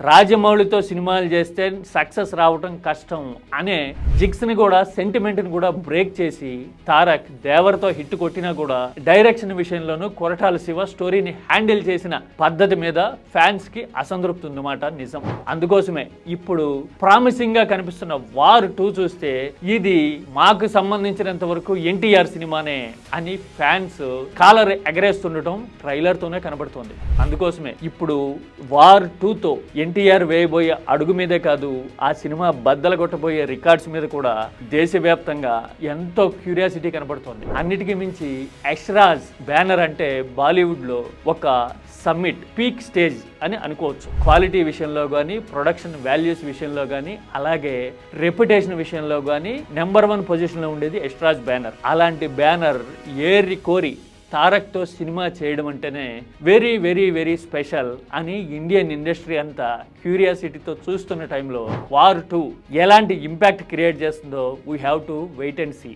రాజమౌళితో సినిమాలు చేస్తే సక్సెస్ రావటం కష్టం అనే జిగ్స్ని కూడా సెంటిమెంట్ని కూడా బ్రేక్ చేసి తారక్ దేవర్తో హిట్ కొట్టినా కూడా డైరెక్షన్ విషయంలోనూ కొరటాల శివ స్టోరీని హ్యాండిల్ చేసిన పద్ధతి మీద ఫ్యాన్స్ కి అసంతృప్తి ఉందన్నమాట నిజం. అందుకోసమే ఇప్పుడు ప్రామిసింగ్ గా కనిపిస్తున్న వార్ 2 చూస్తే ఇది మాకు సంబంధించినంత వరకు ఎన్టీఆర్ సినిమానే అని ఫ్యాన్స్ కాలర్ ఎగరేస్తుండటం ట్రైలర్ తోనే కనబడుతోంది. అందుకోసమే ఇప్పుడు వార్ 2తో ఎన్టీఆర్ వేయబోయే అడుగు మీదే కాదు, ఆ సినిమా బద్దలు కొట్టబోయే రికార్డ్స్ మీద కూడా దేశవ్యాప్తంగా ఎంతో క్యూరియాసిటీ కనబడుతోంది. అన్నిటికీ మించి యష్రాజ్ బ్యానర్ అంటే బాలీవుడ్ లో ఒక సమ్మిట్ పీక్ స్టేజ్ అని అనుకోవచ్చు. క్వాలిటీ విషయంలో కానీ, ప్రొడక్షన్ వాల్యూస్ విషయంలో కానీ, అలాగే రెప్యుటేషన్ విషయంలో కానీ నెంబర్ 1 పొజిషన్లో ఉండేది యష్రాజ్ బ్యానర్. అలాంటి బ్యానర్ ఏరి కోరి తారక్తో సినిమా చేయడం అంటేనే వెరీ వెరీ వెరీ స్పెషల్ అని ఇండియన్ ఇండస్ట్రీ అంతా క్యూరియాసిటీతో చూస్తున్న టైంలో వార్ 2 ఎలాంటి ఇంపాక్ట్ క్రియేట్ చేస్తుందో we have to wait and see.